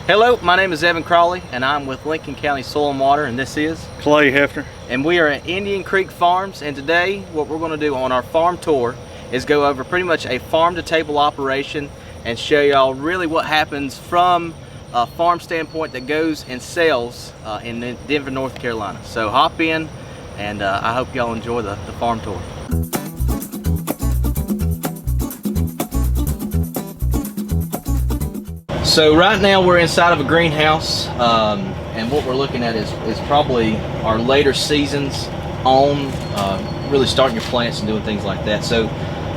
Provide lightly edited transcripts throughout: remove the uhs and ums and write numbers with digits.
Hello, my name is Evan Crawley, and I'm with Lincoln County Soil and Water, and this is Clay Hefner. And we are at Indian Creek Farms, and today what we're going to do on our farm tour is go over pretty much a farm-to-table operation and show y'all really what happens from a farm standpoint that goes and sells in Denver, North Carolina. So hop in, and I hope y'all enjoy the farm tour. So right now we're inside of a greenhouse, and what we're looking at is probably our later seasons on really starting your plants and doing things like that. So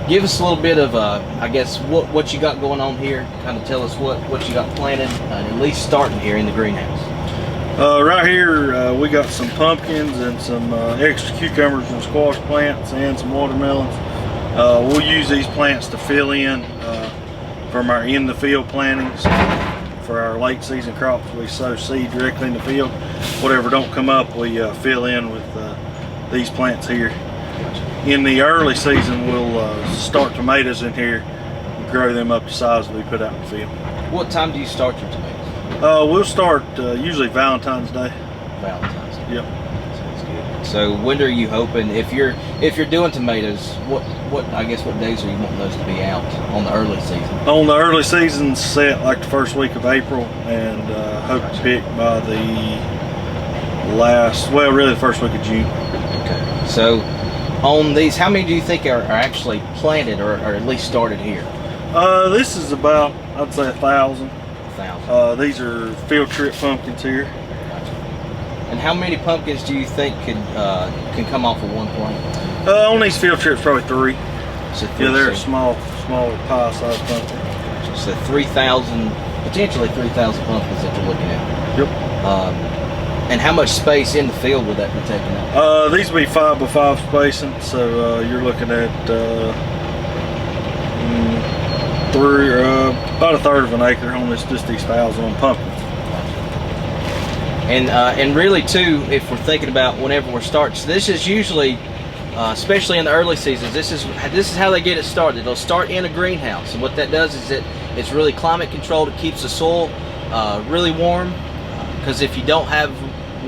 give us a little bit of I guess what you got going on here. Kind of tell us what you got planted, at least starting here in the greenhouse. Right here we got some pumpkins and some extra cucumbers and squash plants and some watermelons. We'll use these plants to fill in from our in the field plantings. For our late season crops, we sow seed directly in the field. Whatever don't come up, we fill in with these plants here. In the early season, we'll start tomatoes in here and grow them up to size we put out in the field. What time do you start your tomatoes? We'll start usually Valentine's Day. Valentine's Day. Yep. Sounds good. So when are you hoping, if you're doing tomatoes, what I guess what days are you wanting those to be out on the early season? On the early season, set like the first week of April, and hope to pick by the really the first week of June. Okay. So on these, how many do you think are actually planted or at least started here? This is about, I'd say 1,000. 1,000. These are field trip pumpkins here. Gotcha. And how many pumpkins do you think can come off of one plant? On these field trips, probably 3. So Yeah, they're small pie-sized pumpkins. Gotcha. So 3,000, potentially 3,000 pumpkins that you're looking at. Yep. And how much space in the field would that be taking up? These will be 5 by 5 spacing, so you're looking at about 1/3 of an acre on just these 1,000 pumpkins. And really too, if we're thinking about whenever we're starting, so this is usually, especially in the early seasons, this is how they get it started. They'll start in a greenhouse, and what that does is it's really climate controlled. It keeps the soil really warm, because if you don't have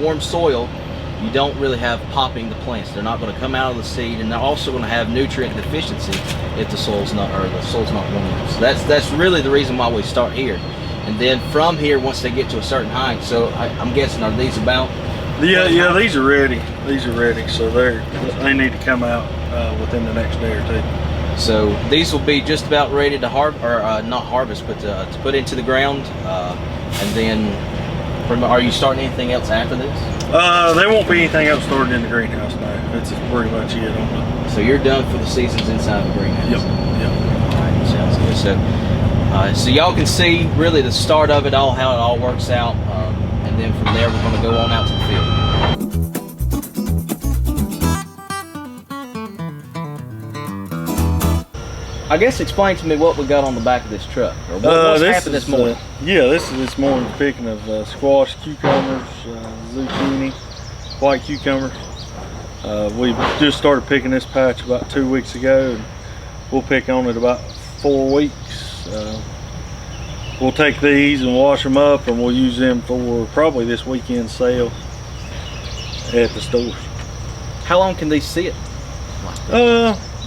warm soil, you don't really have popping the plants. They're not going to come out of the seed, and they're also going to have nutrient deficiency if the soil's not warm enough. So that's really the reason why we start here. And then from here, once they get to a certain height, so I'm guessing, are these about? Yeah, these are ready. These are ready, so they need to come out within the next day or two. So these will be just about ready to not harvest, but to put into the ground. And then, are you starting anything else after this? There won't be anything else started in the greenhouse now. That's pretty much it on it. So you're done for the seasons inside the greenhouse? Yep. All right, sounds good. So y'all can see really the start of it all, how it all works out, and then from there we're going to go on out to the field. I guess explain to me what we got on the back of this truck, or what's happened this morning. This morning picking of squash, cucumbers, zucchini, white cucumbers. We just started picking this patch about 2 weeks ago, and we'll pick on it about 4 weeks. We'll take these and wash them up, and we'll use them for probably this weekend sale at the stores. How long can these sit?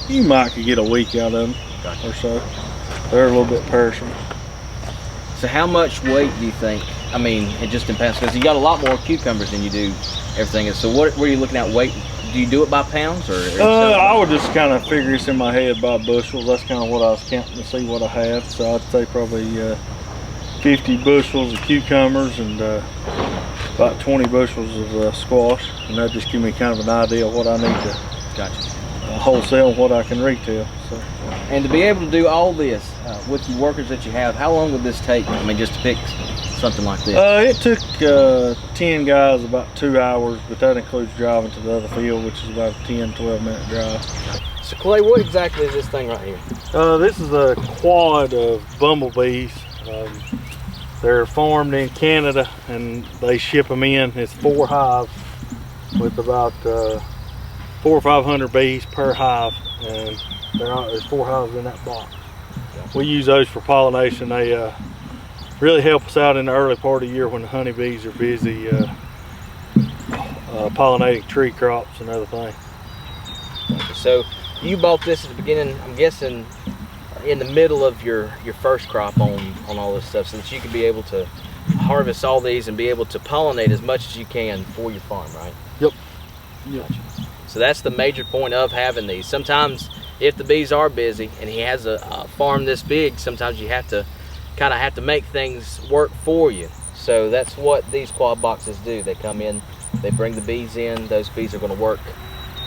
You might could get a week out of them or so. They're a little bit perishable. So how much weight do you think? I mean, it just depends, because you got a lot more cucumbers than you do everything else. So what are you looking at weight? Do you do it by pounds or I would just kind of figure this in my head by bushels. That's kind of what I was counting to see what I had. So I'd say probably 50 bushels of cucumbers and about 20 bushels of squash, and that just give me kind of an idea of what I need to wholesale and what I can retail. So. And to be able to do all this with the workers that you have, how long would this take? I mean, just to pick something like this. It took 10 guys about 2 hours, but that includes driving to the other field, which is about a 10-12 minute drive. So Clay, what exactly is this thing right here? This is a quad of bumblebees. They're farmed in Canada, and they ship them in. It's 4 hives with about 400 or 500 bees per hive, and there's 4 hives in that box. We use those for pollination. They really help us out in the early part of the year when the honeybees are busy pollinating tree crops and other things. So you bought this at the beginning, I'm guessing, in the middle of your first crop on all this stuff, so that you could be able to harvest all these and be able to pollinate as much as you can for your farm, right? Yep. Gotcha. So that's the major point of having these. Sometimes if the bees are busy and he has a farm this big, sometimes you have to kind of make things work for you. So that's what these quad boxes do. They come in, they bring the bees in, those bees are going to work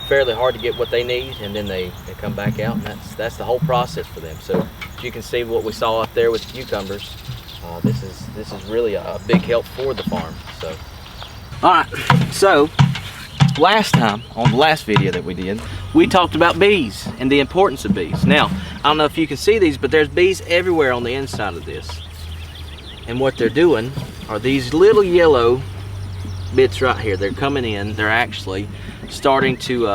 fairly hard to get what they need, and then they come back out, and that's the whole process for them. So as you can see what we saw up there with the cucumbers, this is really a big help for the farm. So all right, so last time on the last video that we did, we talked about bees and the importance of bees. Now I don't know if you can see these, but there's bees everywhere on the inside of this, and what they're doing are these little yellow bits right here. They're coming in, they're actually starting to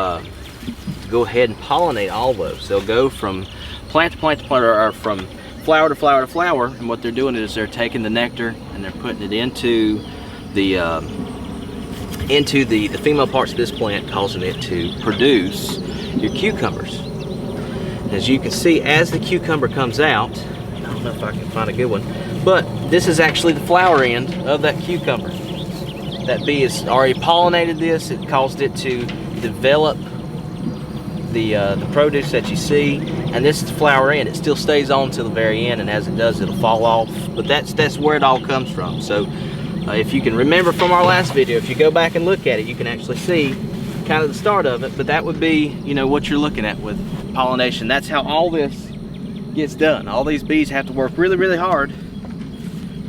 go ahead and pollinate all those. They'll go from plant to plant to plant, or from flower to flower to flower, and what they're doing is they're taking the nectar and they're putting it into the female parts of this plant, causing it to produce your cucumbers. As you can see, as the cucumber comes out, I don't know if I can find a good one, but this is actually the flower end of that cucumber. That bee has already pollinated this. It caused it to develop the produce that you see, and this is the flower end. It still stays on till the very end, and as it does, it'll fall off. But that's where it all comes from. So if you can remember from our last video, if you go back and look at it, you can actually see kind of the start of it. But that would be, you know, what you're looking at with pollination. That's how all this gets done. All these bees have to work really, really hard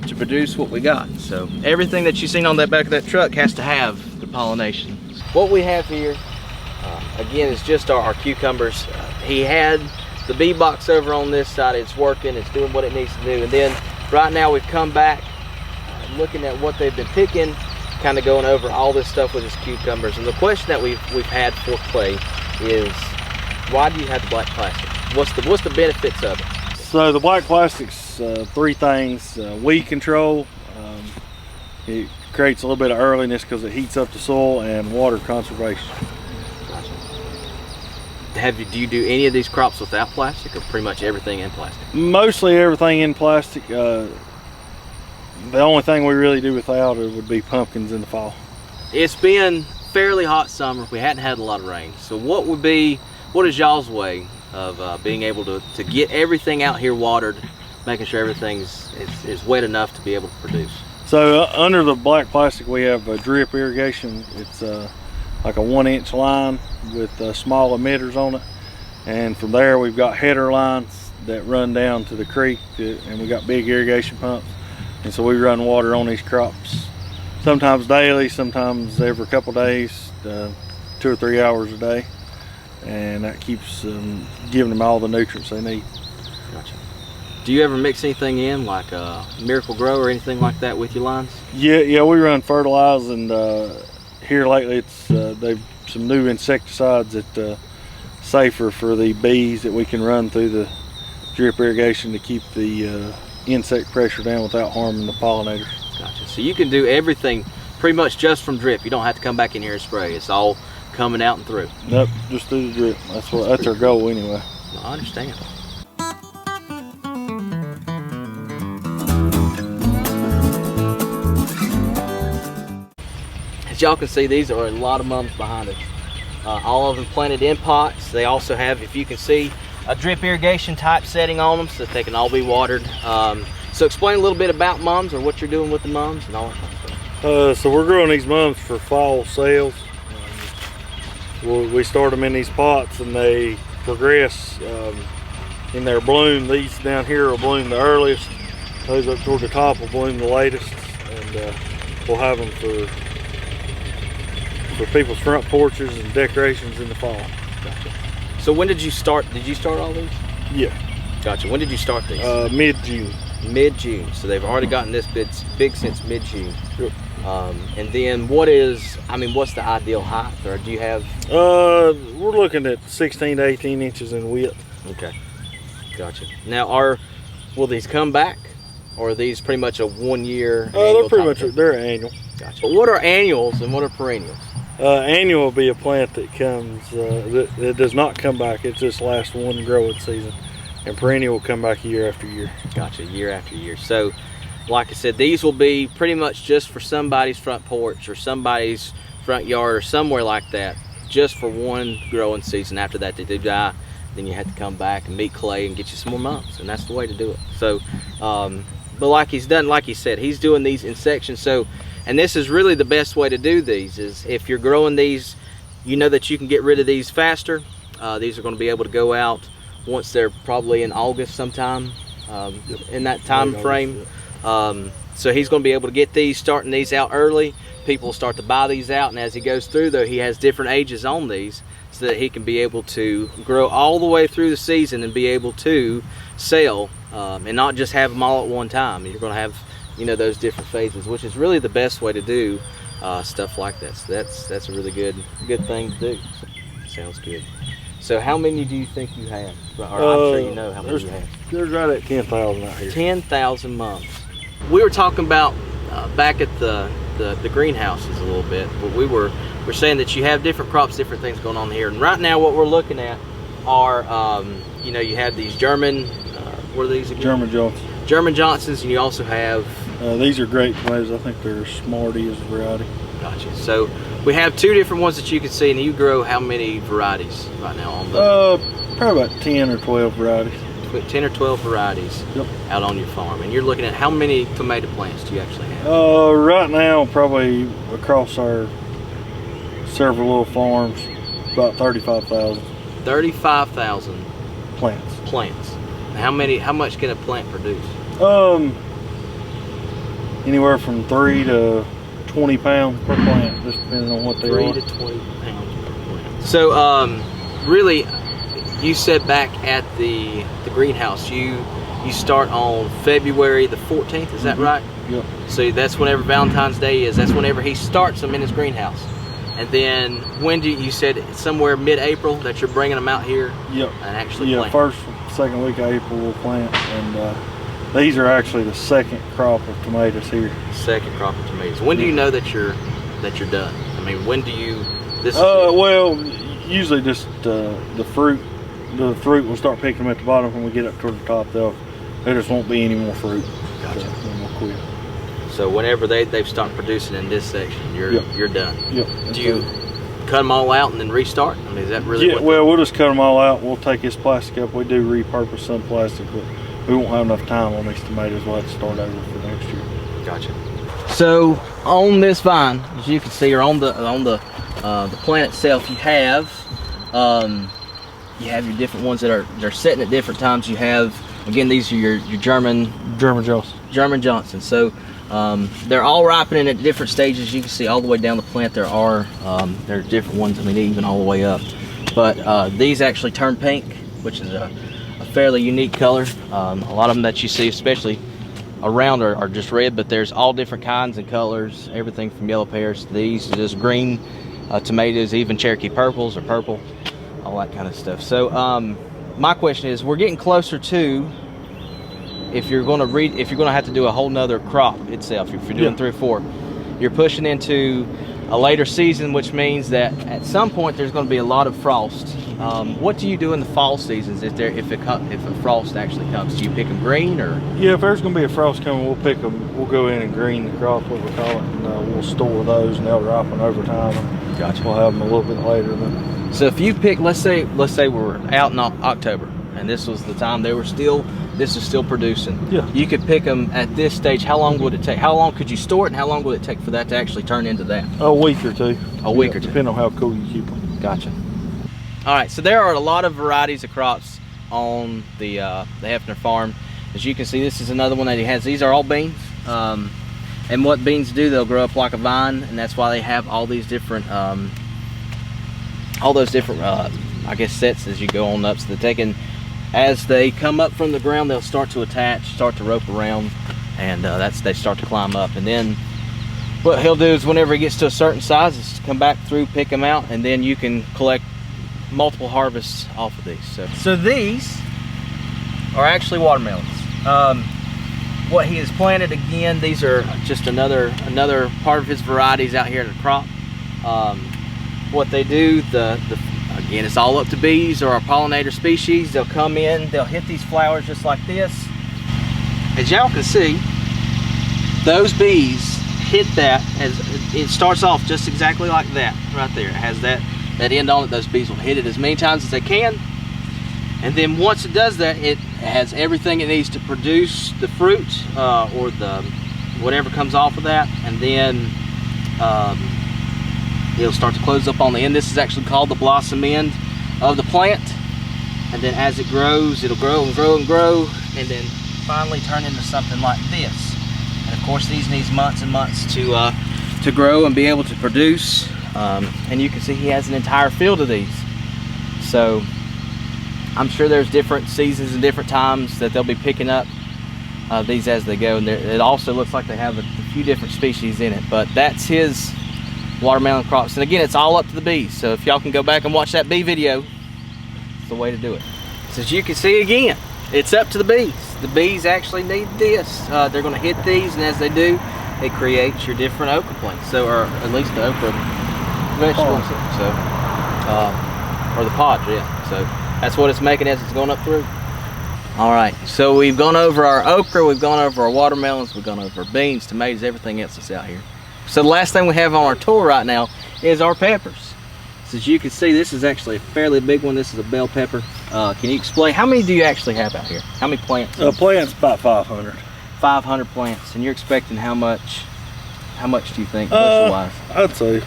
to produce what we got. So everything that you've seen on that back of that truck has to have the pollination. What we have here, again, is just our cucumbers. He had the bee box over on this side. It's working, it's doing what it needs to do. And then right now we've come back looking at what they've been picking, kind of going over all this stuff with his cucumbers. And the question that we've had for Clay is, why do you have the black plastic? What's the benefits of it? So the black plastic's three things: weed control, it creates a little bit of earliness because it heats up the soil, and water conservation. Do you do any of these crops without plastic, or pretty much everything in plastic? Mostly everything in plastic. The only thing we really do without it would be pumpkins in the fall. It's been fairly hot summer. We hadn't had a lot of rain. So what is y'all's way of being able to get everything out here watered, making sure everything is wet enough to be able to produce? So under the black plastic we have a drip irrigation. It's like a 1-inch line with small emitters on it, and from there we've got header lines that run down to the creek, and we got big irrigation pumps, and so we run water on these crops sometimes daily, sometimes every couple days, 2 or 3 hours a day, and that keeps giving them all the nutrients they need. Gotcha. Do you ever mix anything in, like Miracle Grow or anything like that with your lines? Yeah, we run fertilizer, and here lately it's they've some new insecticides that safer for the bees that we can run through the drip irrigation to keep the insect pressure down without harming the pollinators. Gotcha. So you can do everything pretty much just from drip. You don't have to come back in here and spray. It's all coming out and through. Nope, just through the drip. That's our goal anyway. I understand. As y'all can see, these are a lot of mums behind us. All of them planted in pots. They also have, if you can see, a drip irrigation type setting on them so that they can all be watered. So explain a little bit about mums, or what you're doing with the mums and all that kind of stuff. So we're growing these mums for fall sales. We start them in these pots, and they progress in their bloom. These down here will bloom the earliest. Those up toward the top will bloom the latest, and we'll have them for people's front porches and decorations in the fall. Gotcha. So when did you start? Did you start all these? Yeah. Gotcha. When did you start these? Mid-June. Mid-June. So they've already gotten this big since mid-June. Yep. And then what's the ideal height, or do you have? We're looking at 16 to 18 inches in width. Okay. Gotcha. Now will these come back or are these pretty much a 1 year? They're pretty much they're annual. Gotcha. But what are annuals and what are perennials? Annual will be a plant that comes that does not come back. It just lasts one growing season, and perennial will come back year after year. Gotcha, year after year. So, like I said, these will be pretty much just for somebody's front porch or somebody's front yard or somewhere like that, just for one growing season. After that, they do die. Then you have to come back and meet clay and get you some more mums, and that's the way to do it. So, but like he said, he's doing these in sections. So, and this is really the best way to do these, is if you're growing these, you know that you can get rid of these faster. These are going to be able to go out once they're probably in August sometime, in that time frame. So he's going to be able to get these, starting these out early. People will start to buy these out, and as he goes through, though, he has different ages on these so that he can be able to grow all the way through the season and be able to sell, and not just have them all at one time. You're going to have, you know, those different phases, which is really the best way to do stuff like that. So that's a really good thing to do. Sounds good. So how many do you think you have? Or I'm sure you know how many you have. There's right at 10,000 out here. 10,000 mums. We were talking about back at the greenhouses a little bit, but we're saying that you have different crops, different things going on here. And right now what we're looking at are, you know, you have these German, what are these again? German Johnson. German Johnsons, and you also have... these are great tomatoes. I think they're Smarty is a variety. Gotcha. So we have two different ones that you can see, and you grow how many varieties right now on the... Probably about 10 or 12 varieties. 10 or 12 varieties out on your farm. And you're looking at how many tomato plants do you actually have? Right now, probably across our several little farms, about 35,000. 35,000 plants. How much can a plant produce? Anywhere from 3 to 20 pounds per plant, just depending on what they are. 3 to 20 pounds per plant. So, really, you said back at the greenhouse, you start on February the 14th, is that right? Yep. So that's whenever Valentine's Day is. That's whenever he starts them in his greenhouse. And then when do you said somewhere mid-April that you're bringing them out here? Yep. And actually plant? First, second week of April we'll plant, and these are actually the second crop of tomatoes here. Second crop of tomatoes. When do you know that you're done? I mean, when do you? Well, usually just the fruit. The fruit will start picking them at the bottom. When we get up toward the top, there just won't be any more fruit. Gotcha. So then we'll quit. So whenever they've stopped producing in this section, you're done. Yep. Do you cut them all out and then restart? I mean, is that really? Yeah. Well, we'll just cut them all out. We'll take this plastic up. We do repurpose some plastic, but we won't have enough time on these tomatoes. We'll have to start over for next year. Gotcha. So on this vine, as you can see, or on the plant itself, you have your different ones that are setting at different times. You have, again, these are your German Johnson. So they're all ripening at different stages. You can see all the way down the plant there are different ones. I mean, even all the way up. But these actually turn pink, which is a fairly unique color. A lot of them that you see, especially around, are just red, but there's all different kinds and colors. Everything from yellow pears to these, just green tomatoes, even Cherokee purples or purple. All that kind of stuff. So my question is, we're getting closer to, if you're going to have to do a whole nother crop itself, if you're doing 3 or 4, you're pushing into a later season, which means that at some point there's going to be a lot of frost. What do you do in the fall seasons if a frost actually comes? Do you pick them green, or? Yeah, if there's going to be a frost coming, we'll pick them. We'll go in and green the crop, what we call it, and we'll store those, and they'll ripen over time. And gotcha. We'll have them a little bit later than. So if you pick, let's say we're out in October, and this was the time this is still producing. Yeah. You could pick them at this stage. How long would it take? How long could you store it, and how long would it take for that to actually turn into that? A week or two. A week or two. Depending on how cool you keep them. Gotcha. All right, so there are a lot of varieties of crops on the Hefner farm. As you can see, this is another one that he has. These are all beans. And what beans do, they'll grow up like a vine, and that's why they have all these different I guess sets as you go on up, so that they can, as they come up from the ground, they'll start to attach, start to rope around, and they start to climb up. And then what he'll do is, whenever he gets to a certain size, is come back through, pick them out, and then you can collect multiple harvests off of these. So these are actually watermelons. what he has planted. Again, these are just another part of his varieties out here in the crop. What they do, again, it's all up to bees or our pollinator species. They'll come in, they'll hit these flowers just like this. As y'all can see, those bees hit that, as it starts off just exactly like that right there. It has that end on it. Those bees will hit it as many times as they can, and then once it does that, it has everything it needs to produce the fruit or the whatever comes off of that, and then it'll start to close up on the end. This is actually called the blossom end of the plant, and then as it grows, it'll grow and grow and grow, and then finally turn into something like this. And of course, these needs months and months to grow and be able to produce. And you can see he has an entire field of these. So I'm sure there's different seasons and different times that they'll be picking up these as they go. And it also looks like they have a few different species in it. But that's his watermelon crops. And again, it's all up to the bees. So if y'all can go back and watch that bee video, it's the way to do it. So as you can see again, it's up to the bees. The bees actually need this. They're going to hit these, and as they do, it creates your different okra plants. So, or at least the okra vegetables. So, or the pods, yeah. So that's what it's making as it's going up through. All right. So we've gone over our okra, we've gone over our watermelons, we've gone over our beans, tomatoes, everything else that's out here. So the last thing we have on our tour right now is our peppers. So as you can see, this is actually a fairly big one. This is a bell pepper. Can you explain, how many do you actually have out here? How many plants? Plants about 500. 500 plants, and you're expecting how much do you think, bushel-wise? I'd say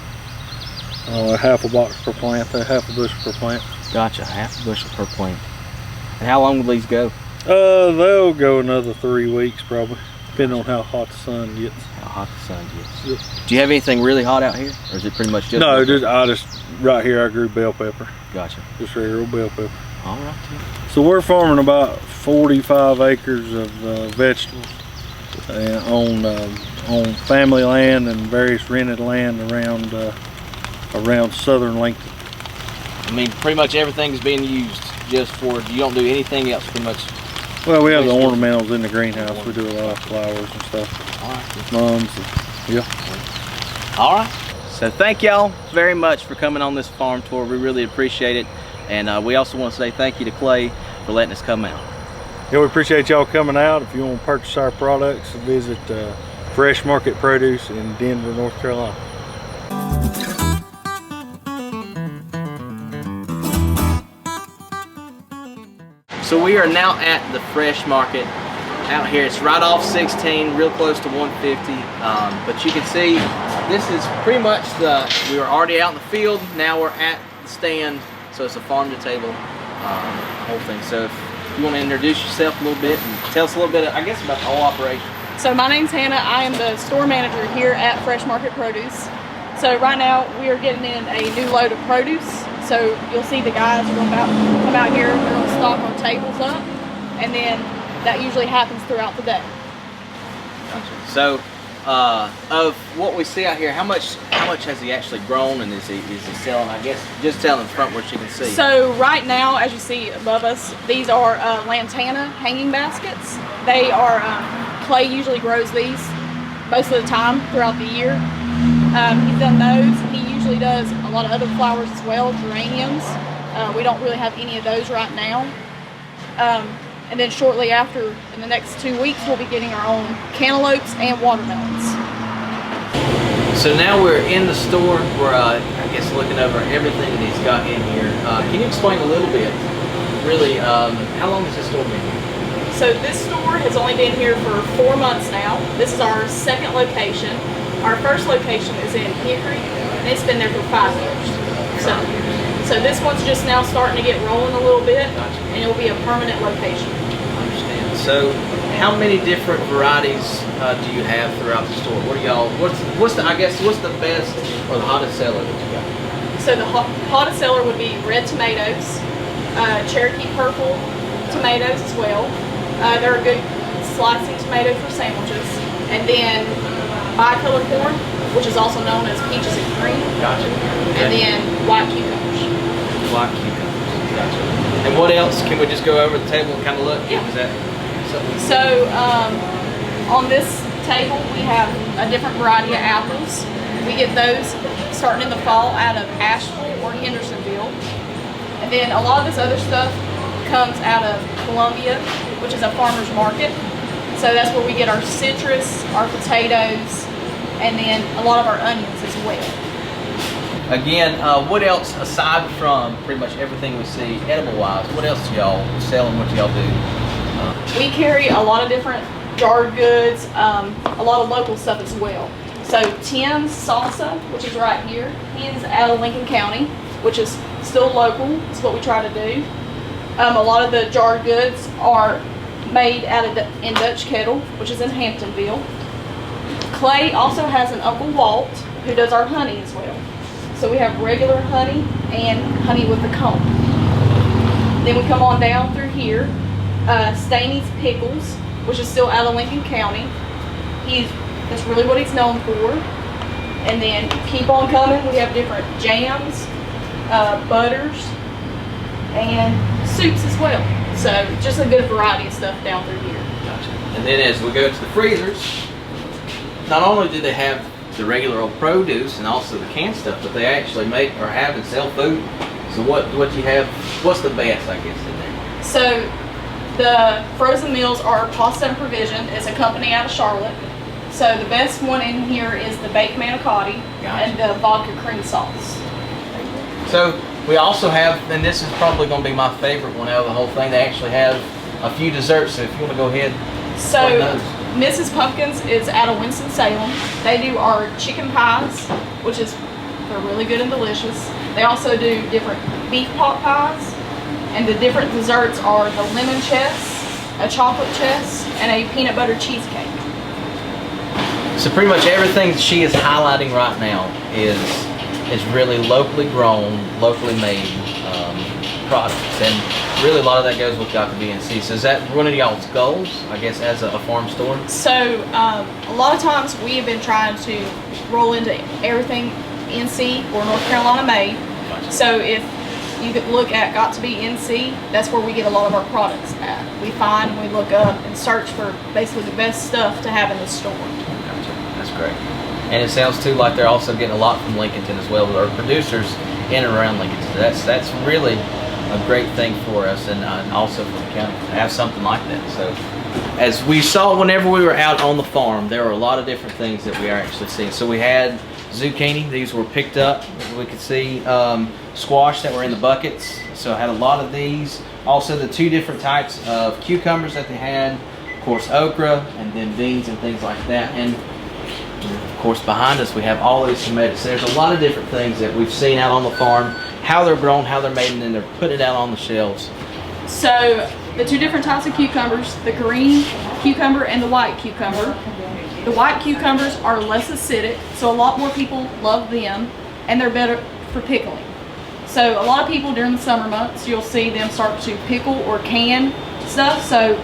half a box per plant, half a bushel per plant. Gotcha, half a bushel per plant. And how long will these go? They'll go another 3 weeks probably, depending on how hot the sun gets. How hot the sun gets. Yep. Do you have anything really hot out here, or is it pretty much just? No, right here I grew bell pepper. Gotcha. Just regular old bell pepper. All right. So we're farming about 45 acres of vegetables on family land and various rented land around southern Lincoln. I mean, pretty much everything's being used just for, you don't do anything else pretty much. Well, we have the ornamentals in the greenhouse. We do a lot of flowers and stuff. All right. Mums, yeah. All right. So thank y'all very much for coming on this farm tour. We really appreciate it. And we also want to say thank you to Clay for letting us come out. Yeah, we appreciate y'all coming out. If you want to purchase our products, visit Fresh Market Produce in Denver, North Carolina. So we are now at the Fresh Market out here. It's right off 16, real close to 150. But you can see this is pretty much we were already out in the field. Now we're at the stand. So it's a farm to table whole thing. So if you want to introduce yourself a little bit and tell us a little bit, I guess, about the whole operation. So my name's Hannah. I am the store manager here at Fresh Market Produce. So right now we are getting in a new load of produce. So you'll see the guys are going to come out here. They're going to stock our tables up, and then that usually happens throughout the day. Gotcha. So of what we see out here, how much has he actually grown, and is he selling? I guess just tell in front where she can see. So right now, as you see above us, these are lantana hanging baskets. They are Clay usually grows these most of the time throughout the year. He's done those. He usually does a lot of other flowers as well, geraniums. We don't really have any of those right now. And then shortly after, in the next 2 weeks, we'll be getting our own cantaloupes and watermelons. So now we're in the store. We're, I guess, looking over everything that he's got in here. Can you explain a little bit, really, how long has this store been here? So this store has only been here for 4 months now. This is our second location. Our first location is in Hickory, and it's been there for 5 years. So this one's just now starting to get rolling a little bit, and it'll be a permanent location. I understand. So how many different varieties do you have throughout the store? What are y'all? What's the best or the hottest seller that you got? So the hottest seller would be red tomatoes, Cherokee purple tomatoes as well. They're a good slicing tomato for sandwiches, and then bicolor corn, which is also known as peaches and cream. Gotcha. Okay. And then white cucumbers. White cucumbers. Gotcha. And what else? Can we just go over the table and kind of look? Yeah. Is that something? So On this table, we have a different variety of apples. We get those starting in the fall out of Asheville or Hendersonville. And then a lot of this other stuff comes out of Columbia, which is a farmer's market. So that's where we get our citrus, our potatoes, and then a lot of our onions as well. Again, what else, aside from pretty much everything we see edible-wise, what else do y'all sell and what do y'all do? We carry a lot of different jarred goods, a lot of local stuff as well. So Tim's Salsa, which is right here, he is out of Lincoln County, which is still local. It's what we try to do. A lot of the jarred goods are made out of in Dutch Kettle, which is in Hamptonville. Clay also has an Uncle Walt who does our honey as well. So we have regular honey and honey with the comb. Then we come on down through here. Staney's Pickles, which is still out of Lincoln County. That's really what he's known for. And then keep on coming. We have different jams, butters, and soups as well. So just a good variety of stuff down through here. Gotcha. And then as we go to the freezers, not only do they have the regular old produce and also the canned stuff, but they actually make or have and sell food. So what you have, what's the best, I guess, in there? So the frozen meals are Pasta and Provision. It's a company out of Charlotte. So the best one in here is the baked manicotti and the vodka cream sauce. So we also have, and this is probably going to be my favorite one out of the whole thing, they actually have a few desserts, so if you want to go ahead. So Mrs. Pumpkins is out of Winston-Salem. They do our chicken pies, which is, they're really good and delicious. They also do different beef pot pies, and the different desserts are the lemon chess, a chocolate chess, and a peanut butter cheesecake. So pretty much everything she is highlighting right now is really locally grown, locally made products, and really a lot of that goes with Dr. BNC. So is that one of y'all's goals, I guess, as a farm store? So a lot of times we have been trying to roll into everything NC or North Carolina made. Gotcha. So if you could look at Got to Be NC, that's where we get a lot of our products at. We find, we look up and search for basically the best stuff to have in the store. Gotcha. That's great. And it sounds too like they're also getting a lot from Lincolnton as well, with our producers in and around Lincolnton. So that's really a great thing for us, and also for the county to have something like that. So as we saw whenever we were out on the farm, there were a lot of different things that we are actually seeing. So we had zucchini, these were picked up. We could see squash that were in the buckets, so I had a lot of these. Also the two different types of cucumbers that they had, of course okra, and then beans and things like that. And of course behind us we have all these tomatoes. So there's a lot of different things that we've seen out on the farm, how they're grown, how they're made, and then they're putting it out on the shelves. So the two different types of cucumbers, the green cucumber and the white cucumber. The white cucumbers are less acidic, so a lot more people love them, and they're better for pickling. So a lot of people during the summer months, you'll see them start to pickle or can stuff. So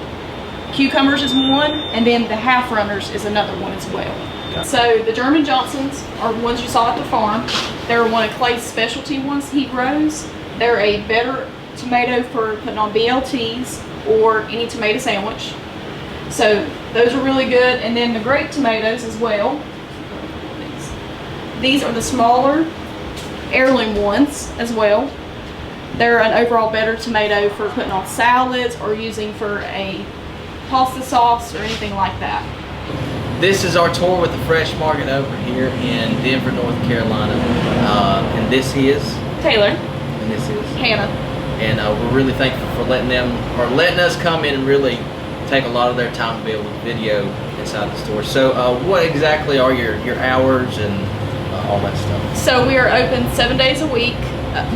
cucumbers is one, and then the half runners is another one as well. Yeah. So the German Johnsons are the ones you saw at the farm. They're one of Clay's specialty ones he grows. They're a better tomato for putting on BLTs or any tomato sandwich. So those are really good. And then the grape tomatoes as well. These are the smaller heirloom ones as well. They're an overall better tomato for putting on salads or using for a pasta sauce or anything like that. This is our tour with the Fresh Market over here in Denver, North Carolina. And this is Taylor. And this is Hannah. And we're really thankful for letting us come in and really take a lot of their time to be able to video inside the store. So what exactly are your hours and all that stuff? So we are open 7 days a week,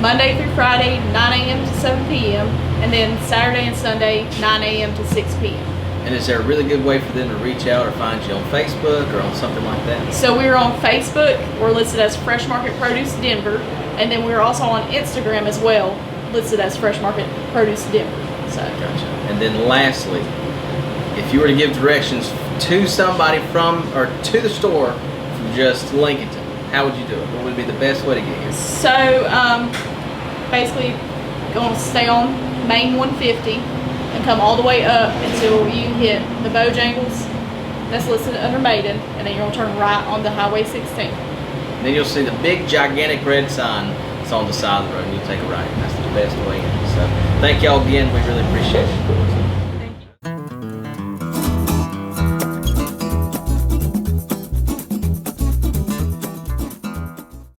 Monday through Friday, 9 a.m. to 7 p.m. and then Saturday and Sunday, 9 a.m. to 6 p.m. And is there a really good way for them to reach out or find you on Facebook or on something like that? So we're on Facebook. We're listed as Fresh Market Produce Denver, and then we're also on Instagram as well, listed as Fresh Market Produce Denver. So. Gotcha. And then lastly, if you were to give directions to somebody from or to the store from just Lincolnton, how would you do it? What would be the best way to get here? So basically, going to stay on Main 150 and come all the way up until you hit the Bojangles, That's listed under Maiden, and then you'll turn right onto Highway 16. Then you'll see the big, gigantic red sign that's on the side of the road, and you take a right. That's the best way in. So thank y'all again. We really appreciate it.